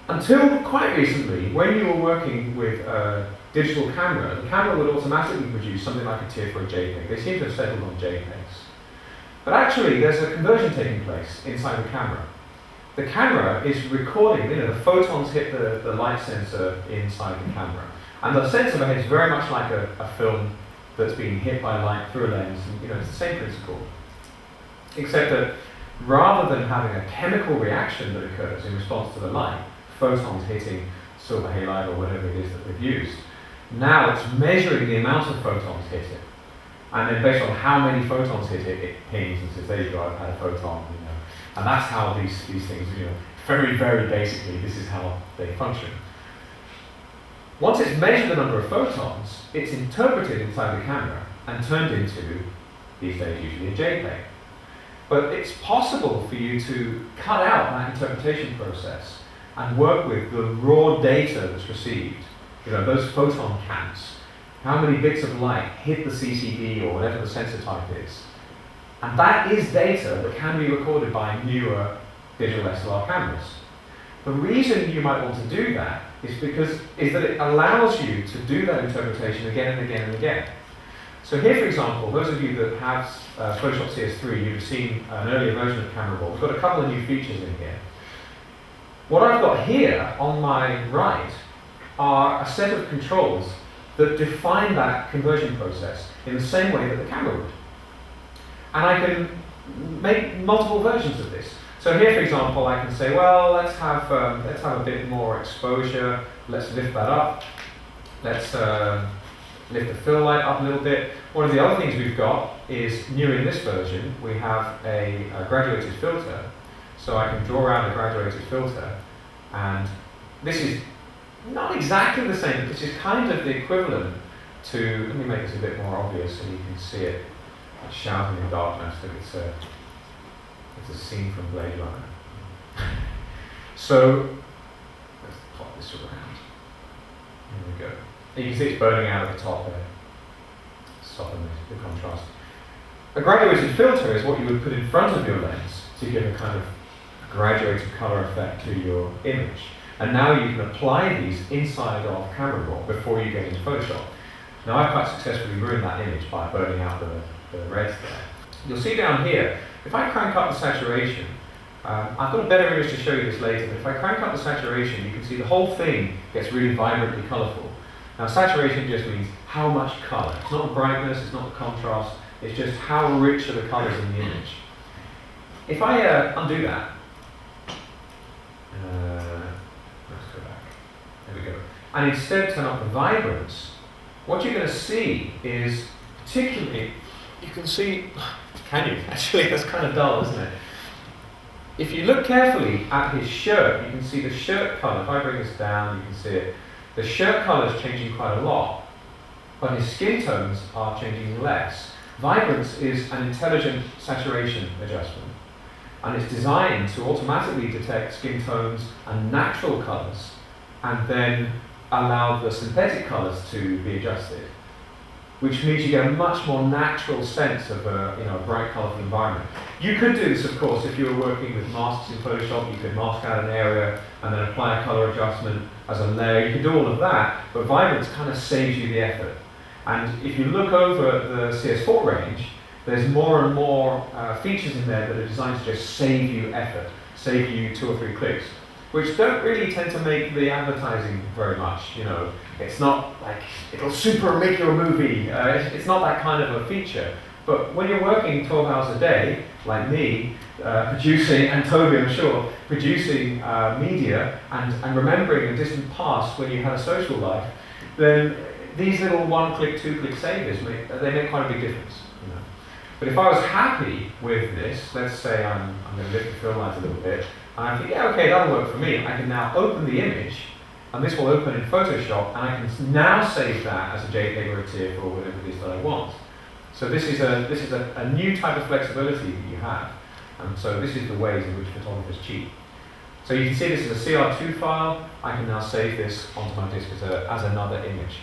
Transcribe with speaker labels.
Speaker 1: Until quite recently, when you were working with a digital camera, the camera would automatically produce something like a TIFF or a JPEG. They seem to have settled on JPEGs. But actually, there's a conversion taking place inside the camera. The camera is recording, the photons hit the light sensor inside the camera. And the sensor behaves very much like a film that's being hit by light through a lens. And, it's the same principle. Except that rather than having a chemical reaction that occurs in response to the light, photons hitting silver halide or whatever it is that they've used, now it's measuring the amount of photons hit it. And then based on how many photons hit it, it pings and says, there you go, I've had a photon. And that's how these things, very, very basically, this is how they function. Once it's measured the number of photons, it's interpreted inside the camera and turned into, these days usually, a JPEG. But it's possible for you to cut out that interpretation process and work with the raw data that's received, those photon counts, how many bits of light hit the CCD or whatever the sensor type is. And that is data that can be recorded by newer digital SLR cameras. The reason you might want to do that is that it allows you to do that interpretation again and again and again. So here, for example, those of you that have Photoshop CS3, you've seen an earlier version of Camera Raw. We've got a couple of new features in here. What I've got here on my right are a set of controls that define that conversion process in the same way that the camera would. And I can make multiple versions of this. So here, for example, I can say, well, let's have a bit more exposure. Let's lift that up. Let's lift the fill light up a little bit. One of the other things we've got is, new in this version, we have a graduated filter. So I can draw out a graduated filter. And this is not exactly the same, but this is kind of the equivalent to, let me make this a bit more obvious so you can see it. It's shouting in the darkness, but it's a scene from Blade Runner. So, let's plot this around. Here we go. And you can see it's burning out at the top there. Soften the contrast. A graduated filter is what you would put in front of your lens to give a kind of graduated color effect to your image. And now you can apply these inside of Camera Raw before you get into Photoshop. Now I've quite successfully ruined that image by burning out the reds there. You'll see down here, if I crank up the saturation, I've got a better image to show you this later, but if I crank up the saturation, you can see the whole thing gets really vibrantly colorful. Now saturation just means how much color. It's not the brightness, it's not the contrast, it's just how rich are the colors in the image. If I undo that, let's go back, there we go, and instead turn up the vibrance, what you're going to see is, particularly, you can see, can you? Actually, that's kind of dull, isn't it? If you look carefully at his shirt, you can see the shirt color. If I bring this down, you can see it. The shirt color is changing quite a lot, but his skin tones are changing less. Vibrance is an intelligent saturation adjustment, and it's designed to automatically detect skin tones and natural colors, and then allow the synthetic colors to be adjusted, which means you get a much more natural sense of a bright, colorful environment. You could do this, of course, if you were working with masks in Photoshop. You could mask out an area and then apply a color adjustment as a layer. You could do all of that, but vibrance kind of saves you the effort. And if you look over at the CS4 range, there's more and more features in there that are designed to just save you effort, save you 2 or 3 clicks, which don't really tend to make the advertising very much. It's not like it'll super make your movie. It's not that kind of a feature. But when you're working 12 hours a day, like me, producing, and Toby, I'm sure, producing media and remembering a distant past when you had a social life, then these little 1-click, 2-click savers make quite a big difference. But if I was happy with this, let's say I'm going to lift the fill light a little bit, and I think, yeah, okay, that'll work for me. I can now open the image, and this will open in Photoshop, and I can now save that as a JPEG or a TIFF or whatever it is that I want. So this is a new type of flexibility that you have. And so this is the ways in which photographers cheat. So you can see this is a CR2 file. I can now save this onto my disk as another image.